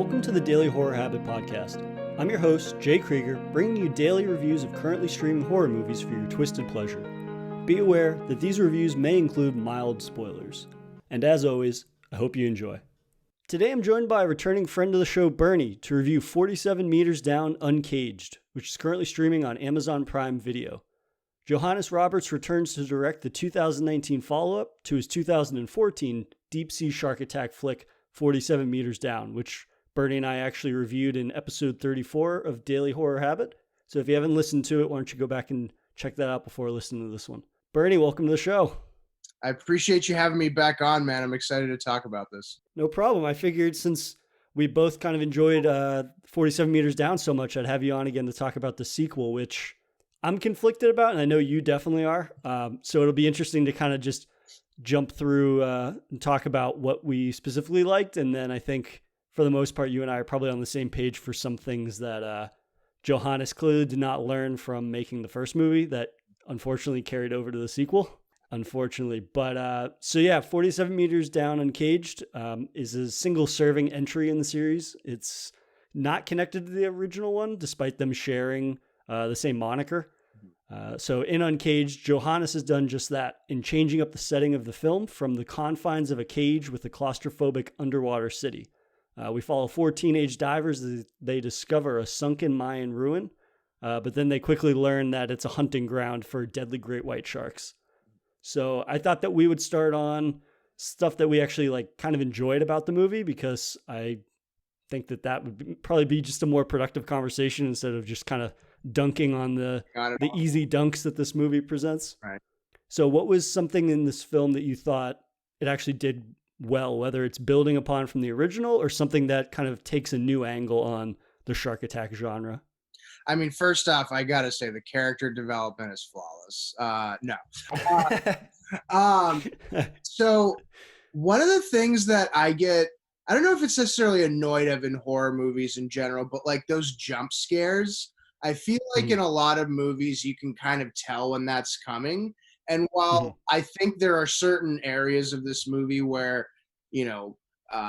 Welcome to the Daily Horror Habit Podcast. I'm your host, Jay Krieger, bringing you daily reviews of currently streaming horror movies for your twisted pleasure. Be aware that these reviews may include mild spoilers. And as always, I hope you enjoy. Today I'm joined by a returning friend of the show, Bernie, to review 47 Meters Down, Uncaged, which is currently streaming on Amazon Prime Video. Johannes Roberts returns to direct the 2019 follow-up to his 2014 deep-sea shark attack flick, 47 Meters Down, which Bernie and I actually reviewed in episode 34 of Daily Horror Habit. So if you haven't listened to it, why don't you go back and check that out before listening to this one. Bernie, welcome to the show. I appreciate you having me back on, man. I'm excited to talk about this. No problem. I figured since we both kind of enjoyed 47 Meters Down so much, I'd have you on again to talk about the sequel, which I'm conflicted about, and I know you definitely are. So it'll be interesting to kind of just jump through and talk about what we specifically liked, and then I think for the most part, you and I are probably on the same page for some things that Johannes clearly did not learn from making the first movie that unfortunately carried over to the sequel, unfortunately. But so yeah, 47 Meters Down Uncaged is a single serving entry in the series. It's not connected to the original one, despite them sharing the same moniker. So in Uncaged, Johannes has done just that in changing up the setting of the film from the confines of a cage with a claustrophobic underwater city. We follow four teenage divers as they discover a sunken Mayan ruin, but then they quickly learn that it's a hunting ground for deadly great white sharks. So I thought that we would start on stuff that we actually kind of enjoyed about the movie, because I think that would probably be just a more productive conversation instead of just kind of dunking on the easy dunks that this movie presents. Right. So what was something in this film that you thought it actually did well, whether it's building upon from the original or something that kind of takes a new angle on the shark attack genre? I mean, first off, I gotta say the character development is flawless. No. So one of the things that I don't know if it's necessarily annoyed of in horror movies in general, but those jump scares, I feel like in a lot of movies you can kind of tell when that's coming. And while I think there are certain areas of this movie where,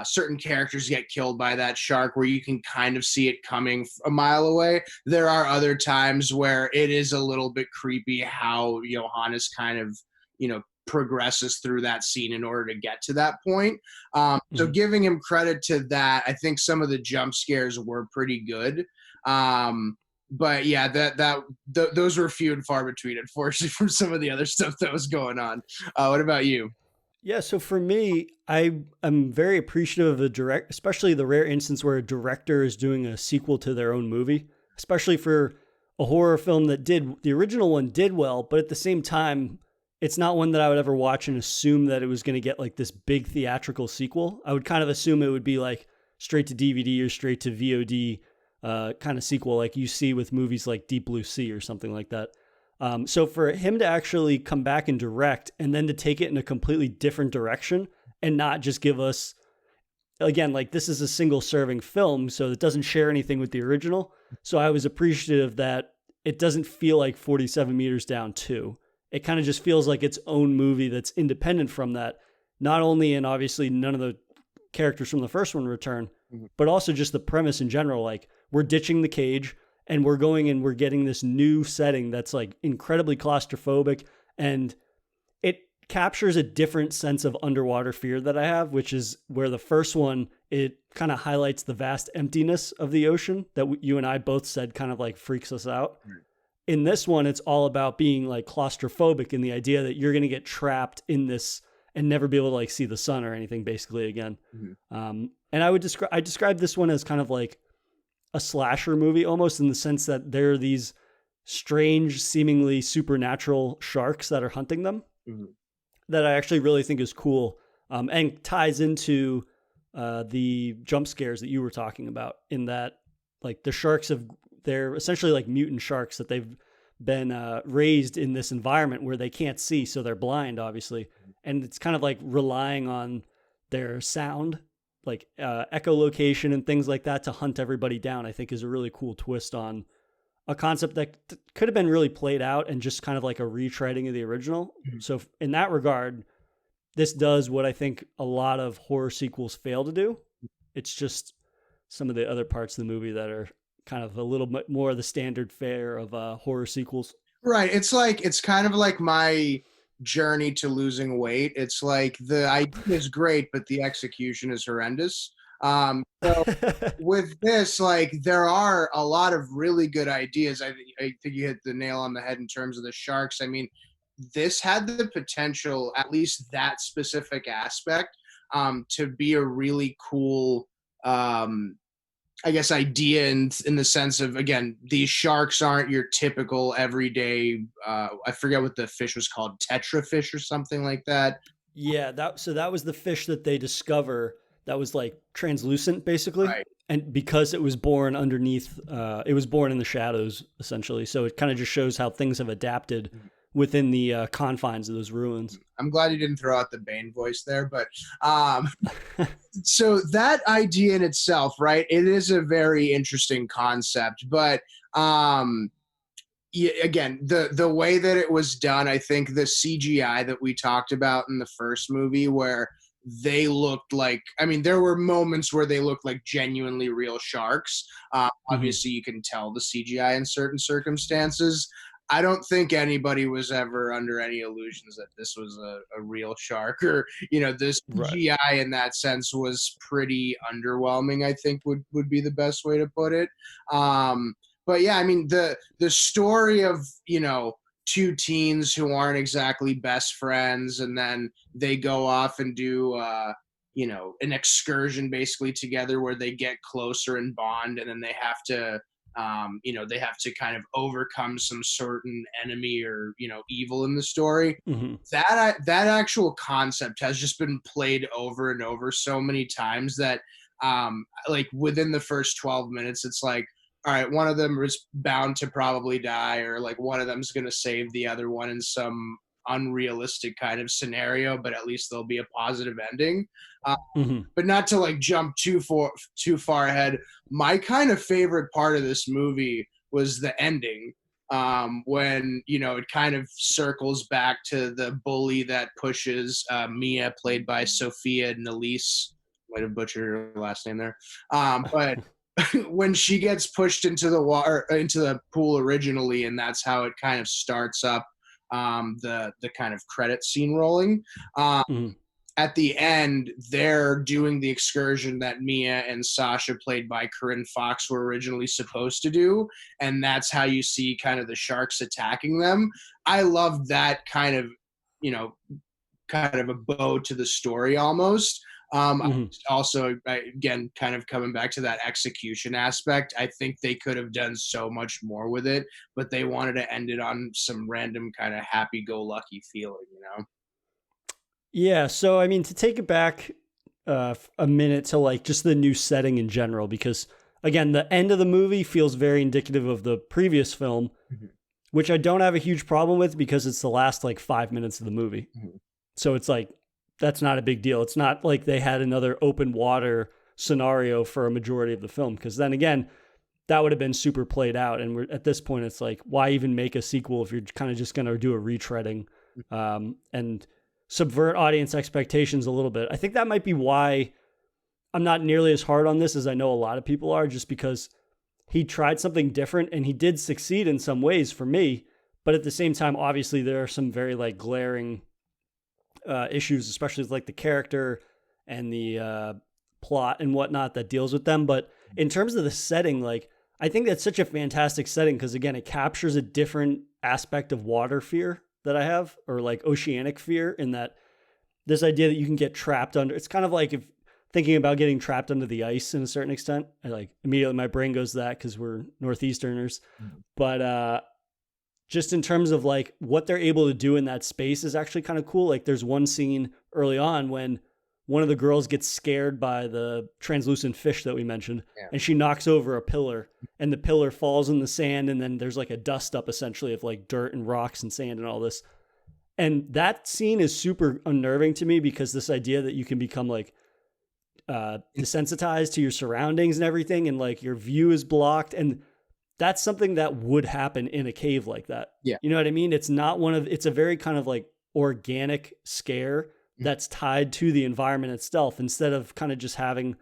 certain characters get killed by that shark where you can kind of see it coming a mile away, there are other times where it is a little bit creepy how Johannes kind of, progresses through that scene in order to get to that point. So giving him credit to that, I think some of the jump scares were pretty good. But yeah, those were few and far between, unfortunately, from some of the other stuff that was going on. What about you? Yeah, so for me, I'm very appreciative of especially the rare instance where a director is doing a sequel to their own movie, especially for a horror film the original one did well, but at the same time, it's not one that I would ever watch and assume that it was going to get this big theatrical sequel. I would kind of assume it would be straight to DVD or straight to VOD kind of sequel like you see with movies like Deep Blue Sea or something like that. So for him to actually come back and direct and then to take it in a completely different direction and not just give us, again, this is a single serving film, so it doesn't share anything with the original. So I was appreciative that it doesn't feel like 47 Meters Down 2. It kind of just feels like its own movie that's independent from that. Not only, and obviously none of the characters from the first one return, but also just the premise in general. We're ditching the cage and we're going and we're getting this new setting that's incredibly claustrophobic, and it captures a different sense of underwater fear that I have, which is where the first one, it kind of highlights the vast emptiness of the ocean that you and I both said kind of freaks us out. Right. In this one, it's all about being claustrophobic and the idea that you're going to get trapped in this and never be able to see the sun or anything basically again. And I describe this one as kind of a slasher movie almost, in the sense that there are these strange, seemingly supernatural sharks that are hunting them that I actually really think is cool, and ties into the jump scares that you were talking about, in that the sharks they're essentially mutant sharks that they've been raised in this environment where they can't see, so they're blind, obviously. And it's kind of relying on their sound, echolocation and things like that to hunt everybody down, I think is a really cool twist on a concept that could have been really played out and just kind of a retreading of the original. So in that regard, this does what I think a lot of horror sequels fail to do. It's just some of the other parts of the movie that are kind of a little bit more of the standard fare of horror sequels. Right. It's kind of like my journey to losing weight. It's like the idea is great, but the execution is horrendous. So with this, like there are a lot of really good ideas. I think you hit the nail on the head in terms of the sharks. I mean, this had the potential, at least that specific aspect, to be a really cool I guess idea in the sense of, again, these sharks aren't your typical everyday I forget what the fish was called, tetra fish or something like that. Yeah, that was the fish that they discover that was like translucent basically. Right. And because it was born underneath, it was born in the shadows essentially. So it kind of just shows how things have adapted within the confines of those ruins. I'm glad you didn't throw out the Bane voice there, but so that idea in itself, right? It is a very interesting concept, but yeah, again, the way that it was done, I think the CGI that we talked about in the first movie, where they looked like, I mean, there were moments where they looked like genuinely real sharks. Mm-hmm. Obviously, you can tell the CGI in certain circumstances. I don't think anybody was ever under any illusions that this was a real shark, or the Right. CGI in that sense was pretty underwhelming. I think would be the best way to put it. But yeah, I mean the story of two teens who aren't exactly best friends, and then they go off and do an excursion basically together where they get closer and bond, and then they have to they have to kind of overcome some certain enemy or evil in the story. Mm-hmm. That actual concept has just been played over and over so many times that like within the first 12 minutes it's like, all right, one of them is bound to probably die, or like one of them's going to save the other one in some unrealistic kind of scenario, but at least there'll be a positive ending. Uh, Mm-hmm. but not to like jump too far ahead. My kind of favorite part of this movie was the ending, when it kind of circles back to the bully that pushes Mia, played by Sophia Nalise. Might have butchered her last name there, but when she gets pushed into the water, into the pool originally, and that's how it kind of starts up the kind of credit scene rolling. Um, Mm-hmm. at the end, they're doing the excursion that Mia and Sasha, played by Corinne Fox, were originally supposed to do, and that's how you see kind of the sharks attacking them. I loved that you know, kind of a bow to the story almost. Mm-hmm. Also, again, kind of coming back to that execution aspect, I think they could have done so much more with it, but they wanted to end it on some random kind of happy-go-lucky feeling. Yeah, so I mean, to take it back a minute to like just the new setting in general, because again, the end of the movie feels very indicative of the previous film, Mhm. which I don't have a huge problem with because it's the last like 5 minutes of the movie. Mhm. So it's like, that's not a big deal. It's not like they had another open water scenario for a majority of the film, because then again, that would have been super played out. And we're at this point, it's like, why even make a sequel if you're kind of just going to do a retreading and subvert audience expectations a little bit? I think that might be why I'm not nearly as hard on this as I know a lot of people are, just because he tried something different and he did succeed in some ways for me. But at the same time, obviously, there are some very like glaring issues, especially with like the character and the plot and whatnot that deals with them. But in terms of the setting, like, I think that's such a fantastic setting because, again, it captures a different aspect of water fear that I have, or like oceanic fear, in that this idea that you can get trapped under, it's kind of like if thinking about getting trapped under the ice in a certain extent. I like immediately my brain goes to that because we're Northeasterners. But just in terms of like what they're able to do in that space is actually kind of cool. Like there's one scene early on when one of the girls gets scared by the translucent fish that we mentioned, Yeah. and she knocks over a pillar, and the pillar falls in the sand, and then there's like a dust up essentially of like dirt and rocks and sand and all this. And that scene is super unnerving to me because this idea that you can become like desensitized to your surroundings and everything, and like your view is blocked, and that's something that would happen in a cave like that. Yeah. You know what I mean? It's not it's a very kind of like organic scare that's tied to the environment itself, instead of kind of just having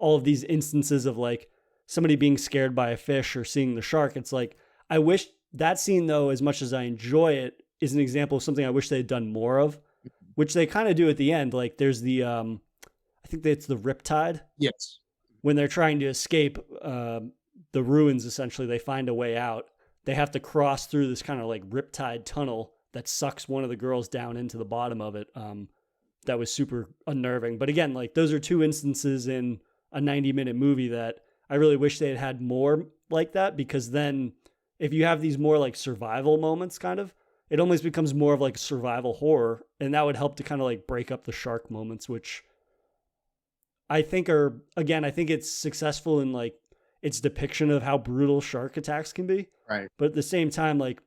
all of these instances of like somebody being scared by a fish or seeing the shark. It's like, I wish that scene, though, as much as I enjoy it, is an example of something I wish they had done more of, which they kind of do at the end. Like there's the, I think it's the riptide. Yes. When they're trying to escape the ruins, essentially, they find a way out. They have to cross through this kind of like riptide tunnel that sucks one of the girls down into the bottom of it. That was super unnerving. But again, like those are two instances in a 90-minute movie that I really wish they had more like that, because then if you have these more like survival moments, kind of, it almost becomes more of like survival horror. And that would help to kind of like break up the shark moments, which I think are, again, I think it's successful in like its depiction of how brutal shark attacks can be. Right. But at the same time, like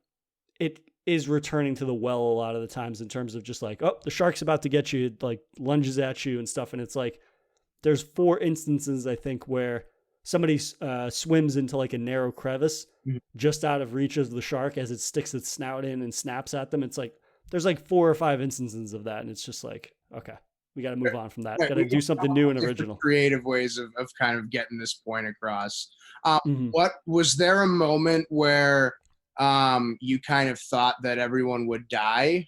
it is returning to the well a lot of the times in terms of just like, oh, the shark's about to get you, it like lunges at you and stuff. And it's like, there's 4 instances, I think, where somebody swims into like a narrow crevice just out of reach of the shark as it sticks its snout in and snaps at them. It's like, there's like 4 or 5 instances of that. And it's just like, okay, we got to move on from that. Right. Got to do something new and original. Creative ways of kind of getting this point across. Mm-hmm. What was there a moment where you kind of thought that everyone would die,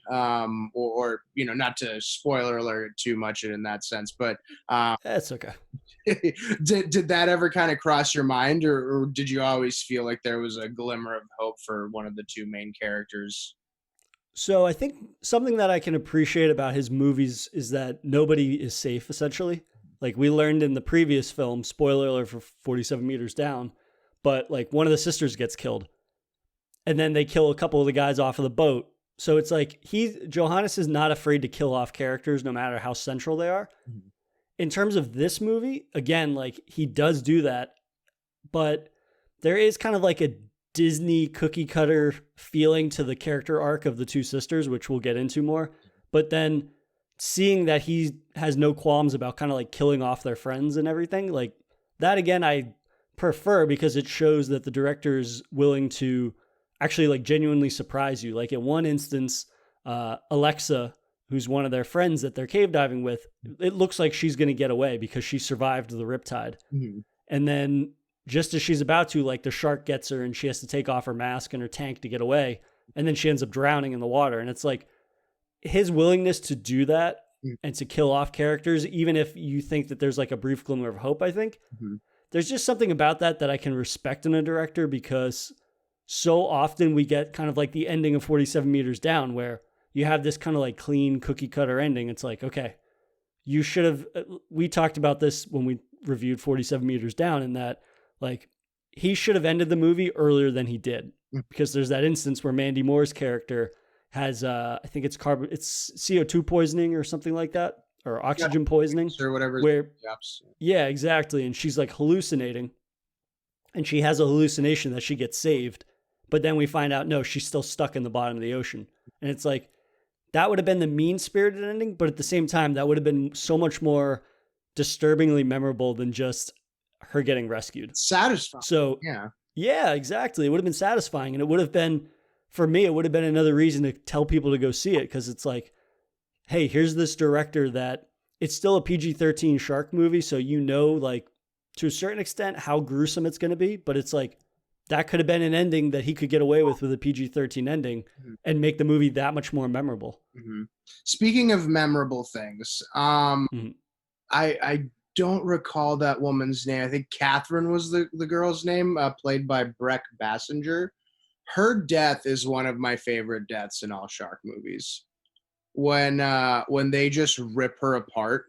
or you know, not to spoiler alert too much in that sense, but That's okay. did that ever kind of cross your mind, or did you always feel like there was a glimmer of hope for one of the 2 main characters? So I think something that I can appreciate about his movies is that nobody is safe, essentially. Like we learned in the previous film, spoiler alert for 47 meters down, but like one of the sisters gets killed. And then they kill a couple of the guys off of the boat. So it's like Johannes is not afraid to kill off characters no matter how central they are. Mm-hmm. In terms of this movie, again, like he does do that, but there is kind of like a Disney cookie cutter feeling to the character arc of the 2 sisters, which we'll get into more. But then seeing that he has no qualms about kind of like killing off their friends and everything, like that again, I prefer, because it shows that the director is willing to actually like genuinely surprise you. Like in one instance, Alexa, who's one of their friends that they're cave diving with, it looks like she's going to get away because she survived the riptide. Mm-hmm. And then just as she's about to, like the shark gets her and she has to take off her mask and her tank to get away. And then she ends up drowning in the water. And it's like his willingness to do that and to kill off characters, even if you think that there's like a brief glimmer of hope, I think there's just something about that I can respect in a director, because so often we get kind of like the ending of 47 meters down where you have this kind of like clean cookie cutter ending. It's like, okay, you should have, we talked about this when we reviewed 47 meters down, in that like he should have ended the movie earlier than he did, because there's that instance where Mandy Moore's character has, I think it's CO2 poisoning or something like that, or oxygen poisoning or whatever. Where, yeah, exactly. And she's like hallucinating, and she has a hallucination that she gets saved. But then we find out, no, she's still stuck in the bottom of the ocean. And it's like, that would have been the mean-spirited ending, but at the same time, that would have been so much more disturbingly memorable than just her getting rescued. Satisfying. So, yeah, exactly. It would have been satisfying. And it would have been, for me, it would have been another reason to tell people to go see it, because it's like, hey, here's this director that it's still a PG-13 shark movie, so you know, like, to a certain extent, how gruesome it's going to be, but it's like, that could have been an ending that he could get away with a PG-13 ending and make the movie that much more memorable. Speaking of memorable things, I don't recall that woman's name. I think Catherine was the girl's name, played by Breck Bassinger. Her death is one of my favorite deaths in all shark movies. When they just rip her apart,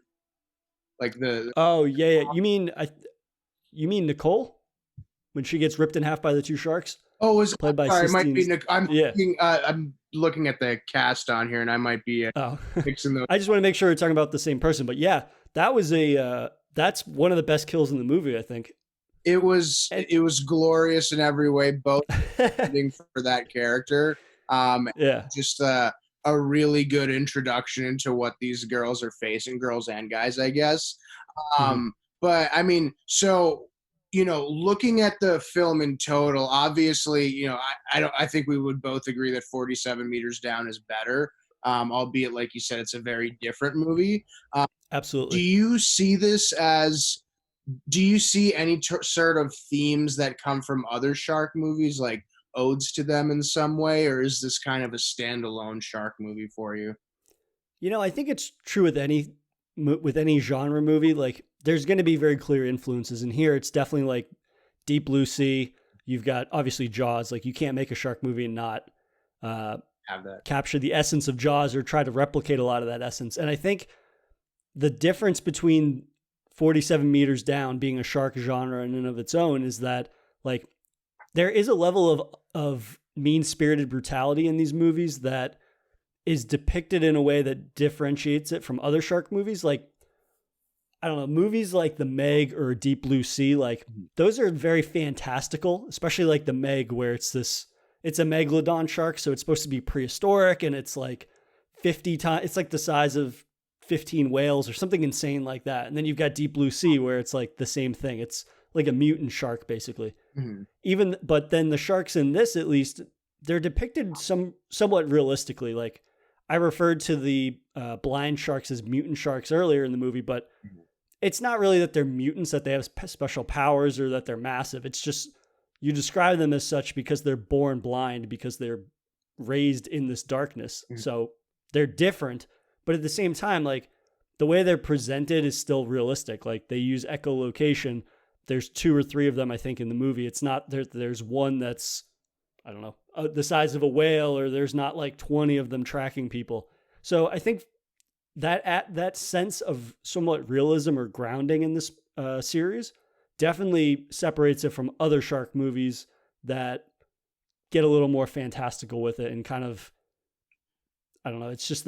like the. Oh yeah. You mean Nicole? When she gets ripped in half by the 2 sharks? Oh, was played by sorry, might be I'm looking at the cast on here, and I might be mixing those. I just want to make sure we're talking about the same person. But yeah, that was that's one of the best kills in the movie, I think. It was glorious in every way, both ending for that character. Just a really good introduction into what these girls are facing, girls and guys, I guess. But I mean, so. You know, looking at the film in total, obviously, you know, I think we would both agree that 47 meters down is better, albeit, like you said, it's a very different movie. Absolutely. Do you see this as Do you see any sort of themes that come from other shark movies, like odes to them in some way, or is this kind of a standalone shark movie for you? I think it's true with any genre movie. Like, there's going to be very clear influences, and here it's definitely like Deep Blue Sea. You've got obviously Jaws. Like, you can't make a shark movie and not uh, Have that? capture the essence of Jaws or try to replicate a lot of that essence. And I think the difference between 47 meters down being a shark genre in and of its own is that, like, there is a level of mean spirited brutality in these movies that is depicted in a way that differentiates it from other shark movies. Like, I don't know, movies like The Meg or Deep Blue Sea, like, those are very fantastical, especially like The Meg, where it's a megalodon shark, so it's supposed to be prehistoric, and it's like 50 times, it's like the size of 15 whales or something insane like that. And then you've got Deep Blue Sea, where it's like the same thing. It's like a mutant shark, basically. But then the sharks in this, at least, they're depicted somewhat realistically. Like, I referred to the blind sharks as mutant sharks earlier in the movie, but it's not really that they're mutants, that they have special powers or that they're massive. It's just you describe them as such because they're born blind, because they're raised in this darkness. So they're different, but at the same time, like, the way they're presented is still realistic. Like, they use echolocation. There's 2 or 3 of them, I think, in the movie. It's not there's one that's, I don't know, the size of a whale, or there's not like 20 of them tracking people. So I think that sense of somewhat realism or grounding in this series definitely separates it from other shark movies that get a little more fantastical with it, and kind of, I don't know, it's just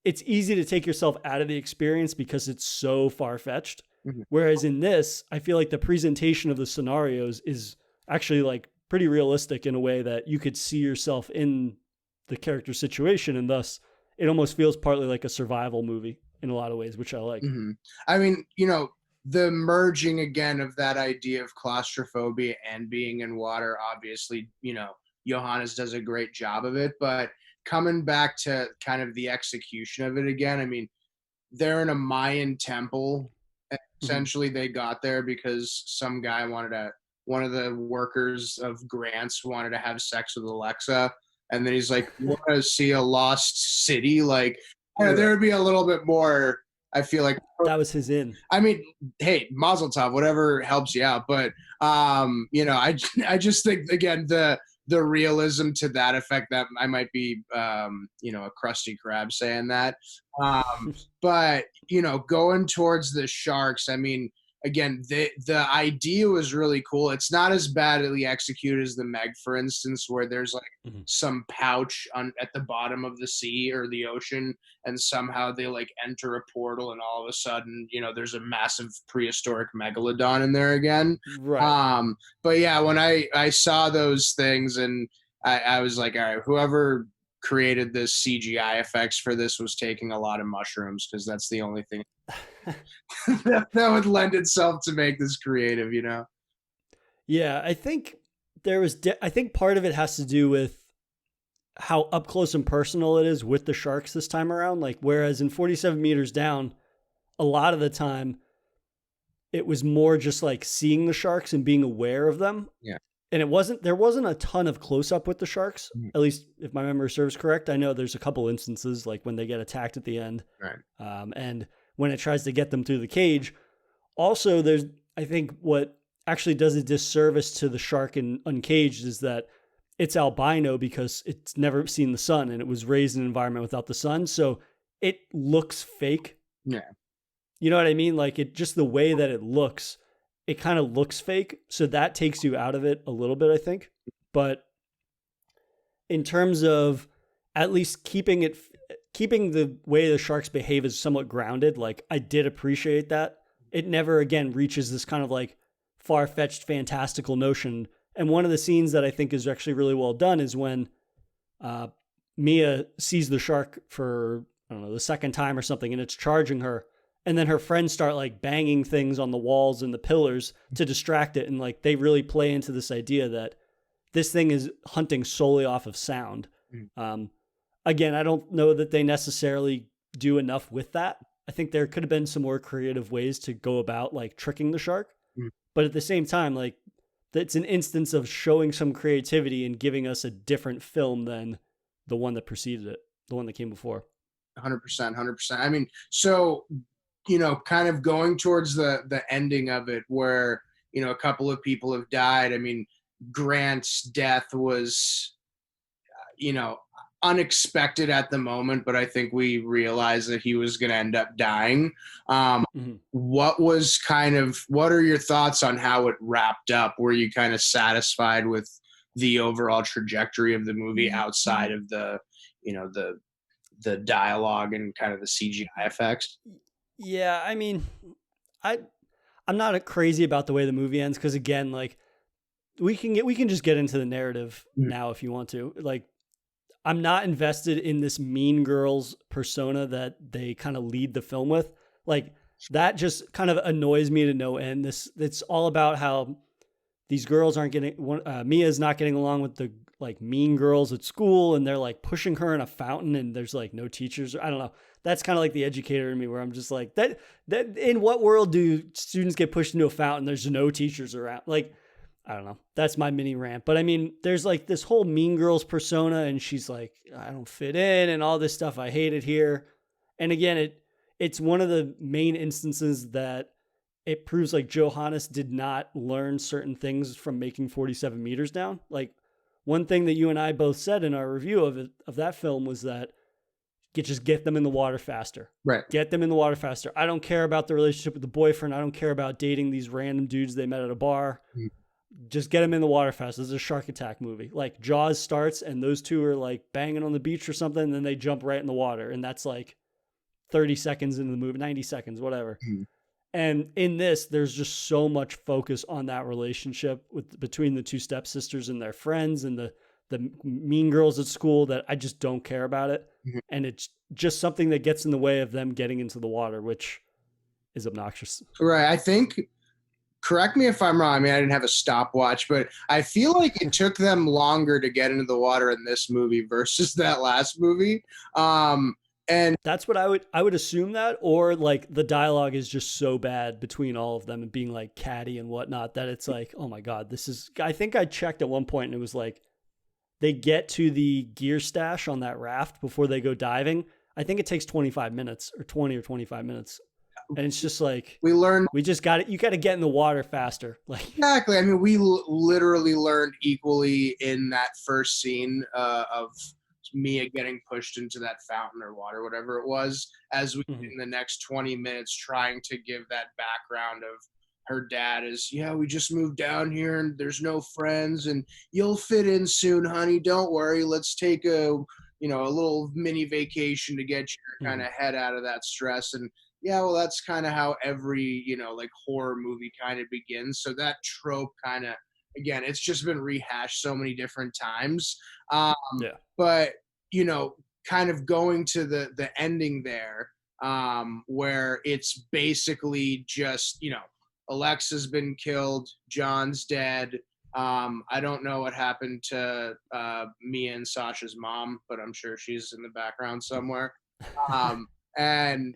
it's easy to take yourself out of the experience because it's so far-fetched. Whereas in this, I feel like the presentation of the scenarios is actually like pretty realistic in a way that you could see yourself in the character situation, and thus it almost feels partly like a survival movie in a lot of ways, which I like. I mean, the merging again of that idea of claustrophobia and being in water, obviously, Johannes does a great job of it, but coming back to kind of the execution of it again, I mean, they're in a Mayan temple. Essentially, they got there because some guy one of the workers of Grant's wanted to have sex with Alexa. And then he's like, you want to see a lost city? Like, there would be a little bit more, I feel like. That was his in. I mean, hey, Mazel Tov, whatever helps you out. But, I just think, again, the realism to that effect, that I might be, a crusty crab saying that. But, going towards the sharks, I mean, again, the idea was really cool. It's not as badly executed as the Meg, for instance, where there's like some pouch at the bottom of the sea or the ocean, and somehow they like enter a portal, and all of a sudden, there's a massive prehistoric megalodon in there again. Right. But yeah, when I saw those things, and I was like, all right, whoever created this CGI effects for this was taking a lot of mushrooms, because that's the only thing that would lend itself to make this creative, Yeah, I think I think part of it has to do with how up close and personal it is with the sharks this time around. Like, whereas in 47 meters down, a lot of the time it was more just like seeing the sharks and being aware of them. Yeah. And there wasn't a ton of close up with the sharks, at least if my memory serves correct. I know there's a couple instances like when they get attacked at the end. Right. And when it tries to get them through the cage. Also, I think what actually does a disservice to the shark in Uncaged is that it's albino because it's never seen the sun, and it was raised in an environment without the sun. So it looks fake. Yeah. You know what I mean? Like, just the way that it looks, it kind of looks fake. So that takes you out of it a little bit, I think. But in terms of at least keeping the way the sharks behave is somewhat grounded, like, I did appreciate that. It never again reaches this kind of like far-fetched fantastical notion. And one of the scenes that I think is actually really well done is when Mia sees the shark for, I don't know, the second time or something, and it's charging her. And then her friends start like banging things on the walls and the pillars to distract it. And like, they really play into this idea that this thing is hunting solely off of sound. Again, I don't know that they necessarily do enough with that. I think there could have been some more creative ways to go about like tricking the shark. Mm. But at the same time, like that's an instance of showing some creativity and giving us a different film than the one that preceded it, the one that came before. 100%, 100%. I mean, so kind of going towards the ending of it, where a couple of people have died. I mean, Grant's death was you know, unexpected at the moment, but I think we realized that he was going to end up dying. Mm-hmm. What are your thoughts on how it wrapped up? Were you kind of satisfied with the overall trajectory of the movie outside of the dialogue and kind of the CGI effects? Yeah, I mean, I I'm not crazy about the way the movie ends because again, like we can just get into the narrative Mhm. now if you want to. Like I'm not invested in this mean girls persona that they kind of lead the film with. Like that just kind of annoys me to no end. This it's all about how these girls aren't getting Mia's not getting along with the like mean girls at school and they're like pushing her in a fountain and there's like no teachers. I don't know. That's kind of like the educator in me where I'm just like that in what world do students get pushed into a fountain? There's no teachers around. Like I don't know. That's my mini rant. But I mean, there's like this whole mean girls persona and she's like, I don't fit in and all this stuff. I hate it here. And again, it's one of the main instances that it proves like Johannes did not learn certain things from making 47 meters down. Like one thing that you and I both said in our review of that film was that just get them in the water faster. Right. Get them in the water faster. I don't care about the relationship with the boyfriend. I don't care about dating these random dudes they met at a bar. Mhm. Just get them in the water fast. This is a shark attack movie. Like Jaws starts and those two are like banging on the beach or something, and then they jump right in the water. And that's like 30 seconds into the movie, 90 seconds, whatever. Mhm. And in this, there's just so much focus on that relationship between the two stepsisters and their friends and the mean girls at school that I just don't care about it. Mhm. And it's just something that gets in the way of them getting into the water, which is obnoxious. Right. I think, correct me if I'm wrong. I mean, I didn't have a stopwatch, but I feel like it took them longer to get into the water in this movie versus that last movie. And That's what I would assume that, or like the dialogue is just so bad between all of them and being like catty and whatnot that it's like, oh my God, this is, I think I checked at one point and it was like, they get to the gear stash on that raft before they go diving. I think it takes 25 minutes or 20 or 25 minutes. And it's just like, we learned we just got it. You got to get in the water faster. Like, exactly. I mean, we literally learned equally in that first scene of Mia getting pushed into that fountain or water, whatever it was, as we in the next 20 minutes trying to give that background of her dad is, yeah, we just moved down here and there's no friends and you'll fit in soon, honey. Don't worry. Let's take a little mini vacation to get your kind of head out of that stress. And yeah, well, that's kind of how every, like horror movie kind of begins. So that trope kind of, again, it's just been rehashed so many different times. yeah. But, kind of going to the ending there, where it's basically just, Alexa's been killed, John's dead. I don't know what happened to Mia and Sasha's mom, but I'm sure she's in the background somewhere. And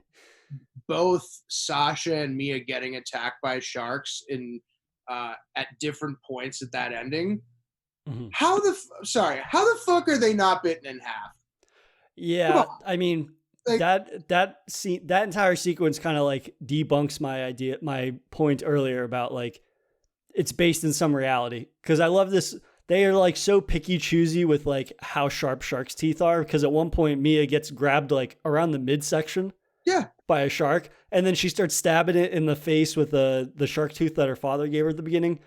both Sasha and Mia getting attacked by sharks in at different points at that ending. Mm-hmm. How the fuck are they not bitten in half? Yeah, I mean Like, that entire sequence kind of like debunks my point earlier about like it's based in some reality because I love this. They are like so picky choosy with like how sharp sharks' teeth are because at one point Mia gets grabbed like around the midsection yeah, by a shark and then she starts stabbing it in the face with the shark tooth that her father gave her at the beginning,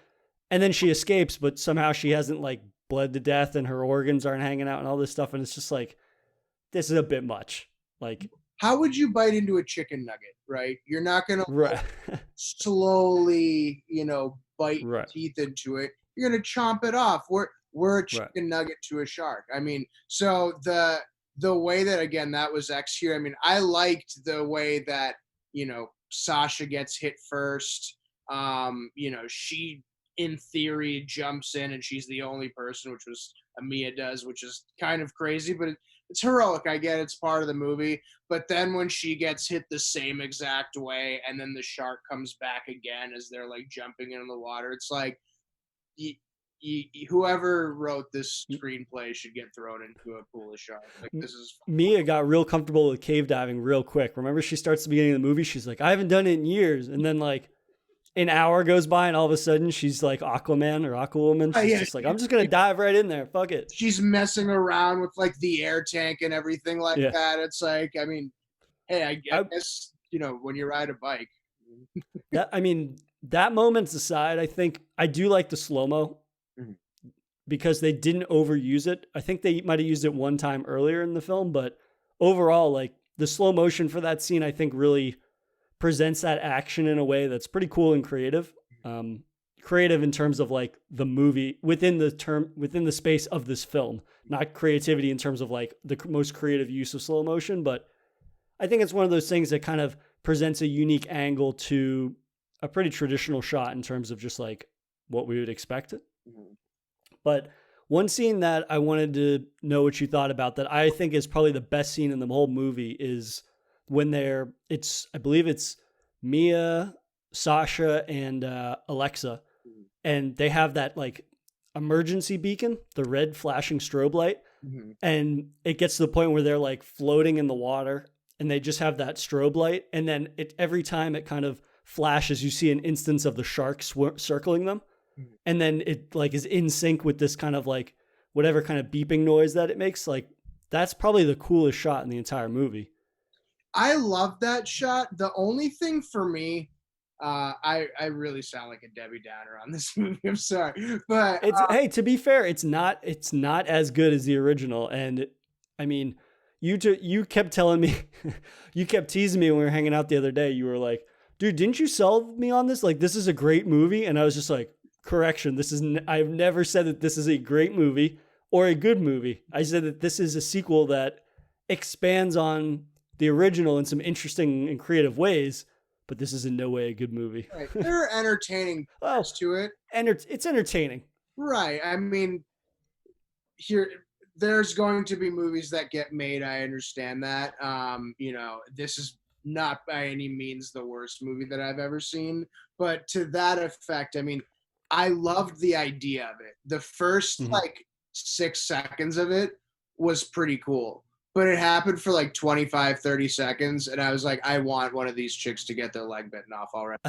and then she escapes, but somehow she hasn't like bled to death and her organs aren't hanging out and all this stuff, and it's just like this is a bit much. Like, how would you bite into a chicken nugget, right? You're not gonna right. slowly, bite your Right. teeth into it. You're gonna chomp it off. We're a chicken Right. nugget to a shark. I mean, so the way that, again, that was executed. I mean, I liked the way that Sasha gets hit first. She in theory jumps in and she's the only person, which was Mia does, which is kind of crazy, but it's heroic. I get it's part of the movie. But then when she gets hit the same exact way and then the shark comes back again as they're like jumping into the water, it's like whoever wrote this screenplay should get thrown into a pool of sharks. Like, this is Mia got real comfortable with cave diving real quick. Remember, she starts the beginning of the movie. She's like, I haven't done it in years. And then like an hour goes by and all of a sudden she's like Aquaman or Aquawoman. She's just like, I'm just going to dive right in there. Fuck it. She's messing around with like the air tank and everything like that. It's like, I mean, hey, I guess, you know, when you ride a bike. That moment's aside, I think I do like the slow-mo because they didn't overuse it. I think they might have used it one time earlier in the film, but overall, like the slow motion for that scene, I think really presents that action in a way that's pretty cool and creative. Creative in terms of like the movie within the space of this film, not creativity in terms of like the most creative use of slow motion, but I think it's one of those things that kind of presents a unique angle to a pretty traditional shot in terms of just like what we would expect it. But one scene that I wanted to know what you thought about that I think is probably the best scene in the whole movie is when I believe it's Mia, Sasha, and Alexa, and they have that like emergency beacon, the red flashing strobe light, and it gets to the point where they're like floating in the water and they just have that strobe light, and then every time it kind of flashes, you see an instance of the shark circling them. And then it like is in sync with this kind of like whatever kind of beeping noise that it makes. Like that's probably the coolest shot in the entire movie. I love that shot. The only thing for me, I really sound like a Debbie Downer on this movie. I'm sorry, but hey, to be fair, it's not as good as the original. And I mean, you kept telling me, you kept teasing me when we were hanging out the other day. You were like, dude, didn't you sell me on this? Like, this is a great movie. And I was just like, correction. I've never said that this is a great movie or a good movie. I said that this is a sequel that expands on the original in some interesting and creative ways, but this is in no way a good movie. Right. There are entertaining parts to it. And it's entertaining. Right. I mean, there's going to be movies that get made. I understand that. You know, this is not by any means the worst movie that I've ever seen, but to that effect, I mean, I loved the idea of it. The first like 6 seconds of it was pretty cool, but it happened for like 25, 30 seconds. And I was like, I want one of these chicks to get their leg bitten off already.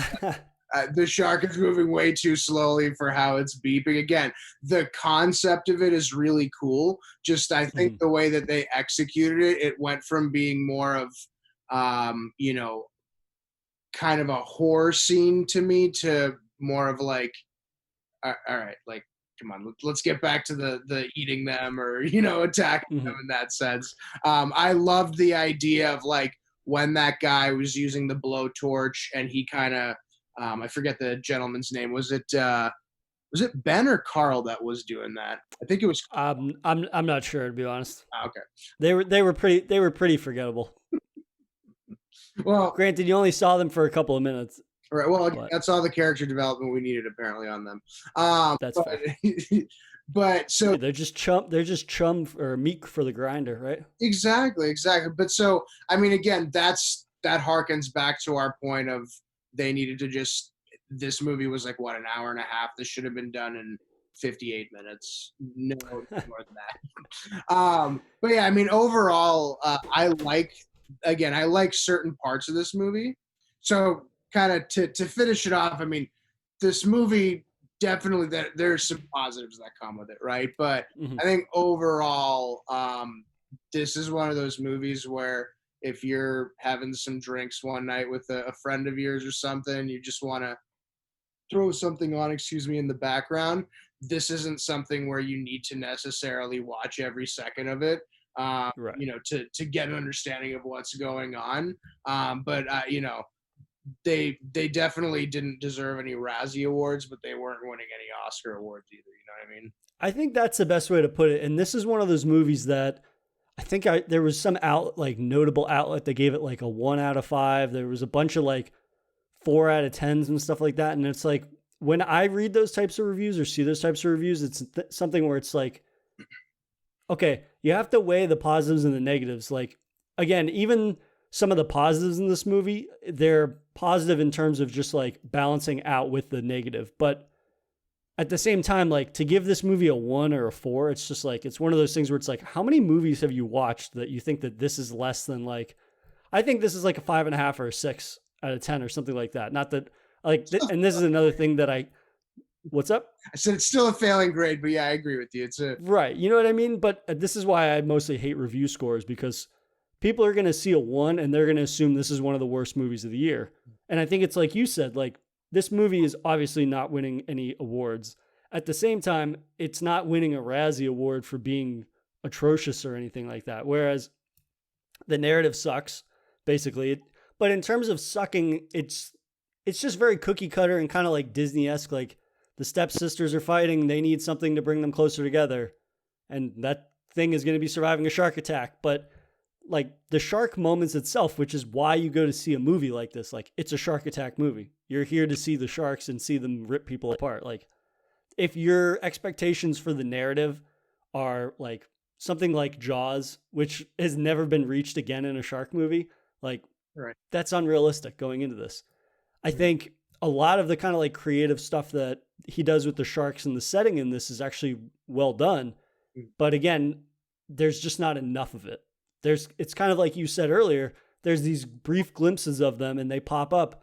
The shark is moving way too slowly for how it's beeping. Again, the concept of it is really cool. Just, I think the way that they executed it, it went from being more of, you know, kind of a horror scene to me to more of like, all right, like, come on, let's get back to the eating them or, you know, attacking them in that sense. I loved the idea of like when that guy was using the blowtorch and he kind of, I forget the gentleman's name. Was it Ben or Carl that was doing that? I think it was. I'm not sure, to be honest. Okay. They were pretty forgettable. Well, granted, you only saw them for a couple of minutes. Right. Well, that's all the character development we needed apparently on them. That's fair. But so they're just chum or meat for the grinder, right? Exactly. But so, I mean, again, that harkens back to our point of they needed to just. This movie was like what, an hour and a half. This should have been done in 58 minutes. No more than that. But yeah, I mean, overall, I like certain parts of this movie. So. Kind of to finish it off, I mean, this movie definitely there's some positives that come with it, right? But I think overall, this is one of those movies where if you're having some drinks one night with a friend of yours or something, you just want to throw something on, in the background. This isn't something where you need to necessarily watch every second of it. Right. You know, to get an understanding of what's going on. But you know. They definitely didn't deserve any Razzie Awards, but they weren't winning any Oscar awards either. You know what I mean? I think that's the best way to put it. And this is one of those movies that I think there was some notable outlet that gave it like a 1 out of 5. There was a bunch of like 4 out of 10s and stuff like that. And it's like, when I read those types of reviews or see those types of reviews, it's something where it's like, okay, you have to weigh the positives and the negatives. Like, again, even some of the positives in this movie, they're positive in terms of just like balancing out with the negative. But at the same time, like to give this movie a 1 or a 4, it's just like, it's one of those things where it's like, how many movies have you watched that you think that this is less than like, I think this is like a 5.5 or a 6 out of 10 or something like that. Not that like, and this is another thing that what's up? I said it's still a failing grade, but yeah, I agree with you. It's a Right. You know what I mean? But this is why I mostly hate review scores, because people are going to see a 1 and they're going to assume this is one of the worst movies of the year. And I think it's like you said, like this movie is obviously not winning any awards. At the same time, it's not winning a Razzie Award for being atrocious or anything like that. Whereas the narrative sucks, basically. But in terms of sucking, it's just very cookie cutter and kind of like Disney-esque. Like the stepsisters are fighting, they need something to bring them closer together, and that thing is going to be surviving a shark attack. But like the shark moments itself, which is why you go to see a movie like this, like it's a shark attack movie. You're here to see the sharks and see them rip people apart. Like if your expectations for the narrative are like something like Jaws, which has never been reached again in a shark movie, like right. That's unrealistic going into this. I think a lot of the kind of like creative stuff that he does with the sharks and the setting in this is actually well done. But again, there's just not enough of it. It's kind of like you said earlier, there's these brief glimpses of them and they pop up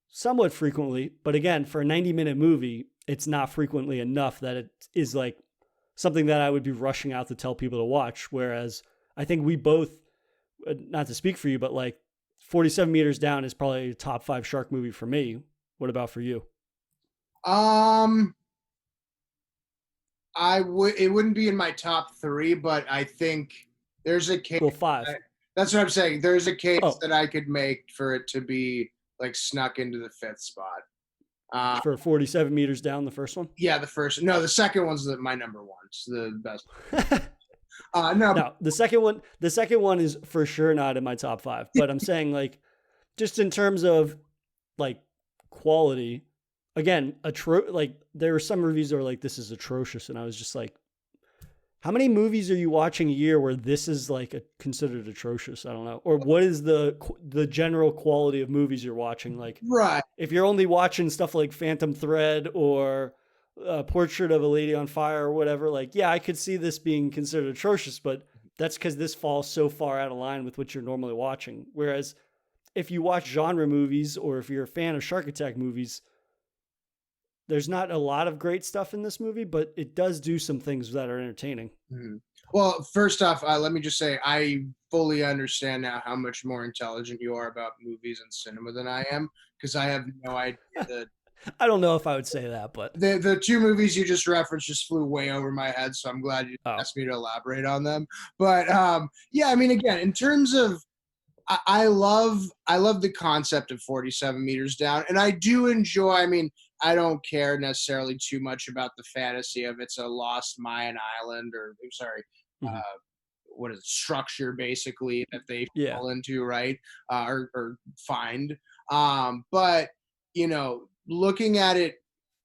somewhat frequently. But again, for a 90-minute movie, it's not frequently enough that it is like something that I would be rushing out to tell people to watch. Whereas I think we both, not to speak for you, but like 47 Meters Down is probably a top 5 shark movie for me. What about for you? It wouldn't be in my top 3, but I think there's a case. Well, 5. That's what I'm saying. There's a case that I could make for it to be like snuck into the 5th spot. For 47 Meters Down, the first one? Yeah, the second one's my number 1. It's the best. No, the second one is for sure not in my top 5. But I'm saying like, just in terms of like quality, again, like there were some reviews that were like, this is atrocious, and I was just like, how many movies are you watching a year where this is like considered atrocious? I don't know. Or what is the general quality of movies you're watching? Like, right. If you're only watching stuff like Phantom Thread or Portrait of a Lady on Fire or whatever, like, yeah, I could see this being considered atrocious, but that's because this falls so far out of line with what you're normally watching. Whereas if you watch genre movies or if you're a fan of shark attack movies, there's not a lot of great stuff in this movie, but it does do some things that are entertaining. Mm-hmm. Well, first off, let me just say I fully understand now how much more intelligent you are about movies and cinema than I am, because I have no idea that. I don't know if I would say that, but the 2 movies you just referenced just flew way over my head, so I'm glad you asked me to elaborate on them. But yeah, I mean, again, in terms of, I love the concept of 47 Meters Down, and I do enjoy. I mean, I don't care necessarily too much about the fantasy of it's a lost Mayan island, or I'm sorry, what is it, structure basically that they fall into, right? Or find. But you know, looking at it,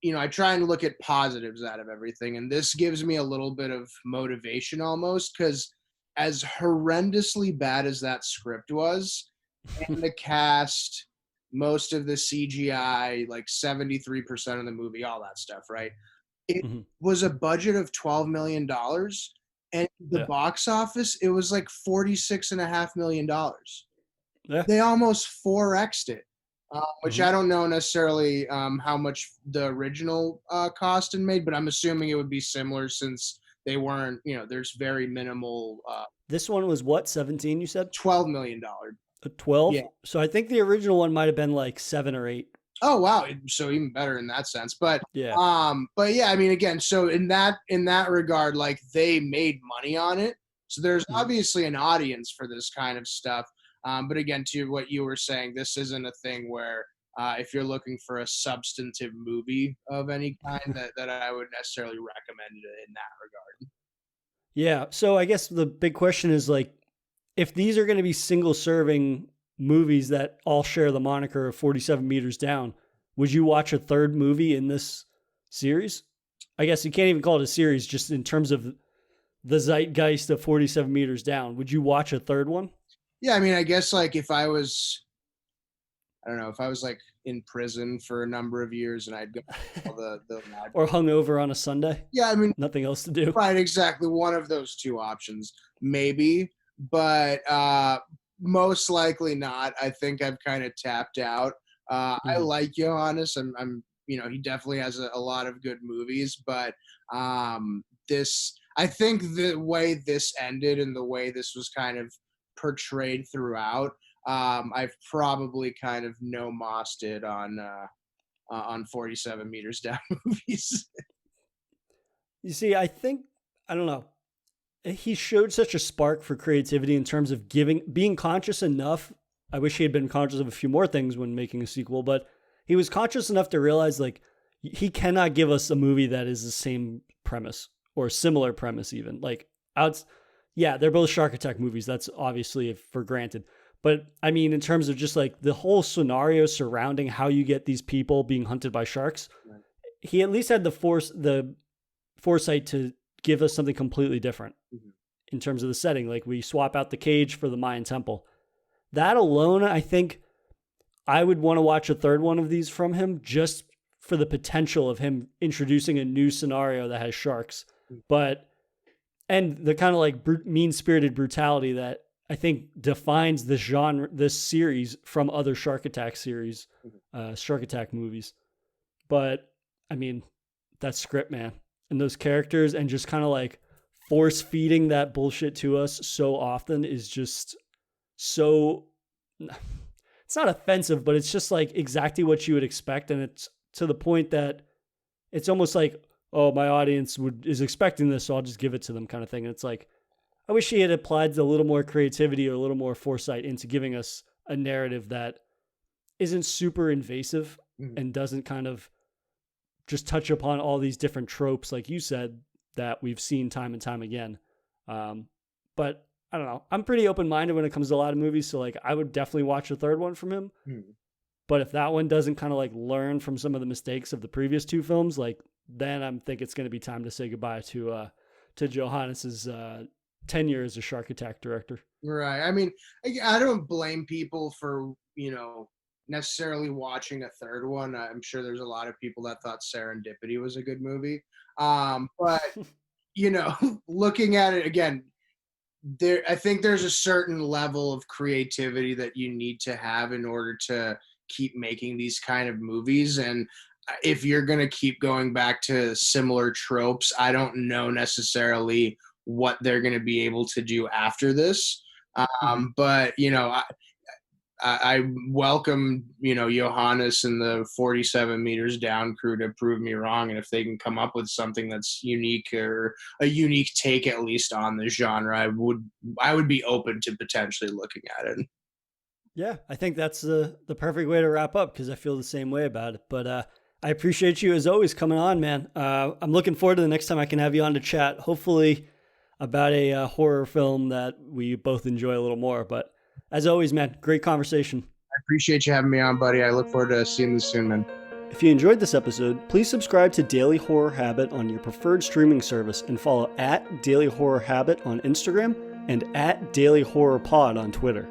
you know, I try and look at positives out of everything, and this gives me a little bit of motivation almost, because as horrendously bad as that script was, and the cast, most of the CGI, like 73% of the movie, all that stuff, right? It was a budget of $12 million, and the box office, it was like $46.5 million. Yeah. They almost 4x'd it, which I don't know necessarily how much the original cost and made, but I'm assuming it would be similar since they weren't, you know, there's very minimal. This one was what, 17 you said? $12 million. 12? Yeah. So I think the original one might have been like 7 or 8. Oh wow, so even better in that sense. But yeah, I mean, again, so in that regard, like they made money on it. So there's obviously an audience for this kind of stuff. But again, to what you were saying, this isn't a thing where if you're looking for a substantive movie of any kind, that I would necessarily recommend it in that regard. Yeah. So I guess the big question is like, if these are going to be single serving movies that all share the moniker of 47 Meters Down, would you watch a third movie in this series? I guess you can't even call it a series, just in terms of the zeitgeist of 47 meters down. Would you watch a third one? Yeah, I mean, I guess like if I was, I don't know, if I was like in prison for a number of years and I'd go to all the Or hungover on a Sunday? Yeah, I mean, nothing else to do. right, exactly. One of those two options, maybe, but most likely not. I think I've kind of tapped out. I like Johannes. I'm, he definitely has a lot of good movies, but I think the way this ended and the way this was kind of portrayed throughout, I've probably kind of no-mossed it on 47 meters down movies. You see, I don't know. He showed such a spark for creativity in terms of being conscious enough. I wish he had been conscious of a few more things when making a sequel, but he was conscious enough to realize like he cannot give us a movie that is the same premise or similar premise even. Like they're both shark attack movies. That's obviously for granted. But I mean, in terms of just like the whole scenario surrounding how you get these people being hunted by sharks, right, he at least had the foresight to give us something completely different in terms of the setting. Like we swap out the cage for the Mayan temple. That alone, I think I would want to watch a third one of these from him just for the potential of him introducing a new scenario that has sharks, and the kind of like mean-spirited brutality that I think defines this genre, this series from other shark attack movies. But I mean, that script, man, and those characters, and just kind of like force feeding that bullshit to us so often is just so, it's not offensive, but it's just like exactly what you would expect. And it's to the point that it's almost like, oh, my audience is expecting this, so I'll just give it to them kind of thing. And it's like, I wish he had applied a little more creativity or a little more foresight into giving us a narrative that isn't super invasive and doesn't kind of just touch upon all these different tropes, like you said, that we've seen time and time again. But I don't know. I'm pretty open-minded when it comes to a lot of movies. So like, I would definitely watch a third one from him. But if that one doesn't kind of like learn from some of the mistakes of the previous two films, like then I think it's going to be time to say goodbye to Johannes's tenure as a shark attack director. Right. I mean, I don't blame people for, necessarily watching a third one. I'm sure there's a lot of people that thought Serendipity was a good movie. But, looking at it again, I think there's a certain level of creativity that you need to have in order to keep making these kind of movies. And if you're going to keep going back to similar tropes, I don't know necessarily what they're going to be able to do after this. But, I welcome, Johannes and the 47 meters down crew to prove me wrong. And if they can come up with something that's unique or a unique take, at least on the genre, I would be open to potentially looking at it. Yeah, I think that's the perfect way to wrap up, because I feel the same way about it. But I appreciate you as always coming on, man. I'm looking forward to the next time I can have you on to chat, hopefully about a horror film that we both enjoy a little more. But as always, man, great conversation. I appreciate you having me on, buddy. I look forward to seeing this soon, man. If you enjoyed this episode, please subscribe to Daily Horror Habit on your preferred streaming service and follow @Daily Horror Habit on Instagram and @Daily Horror Pod on Twitter.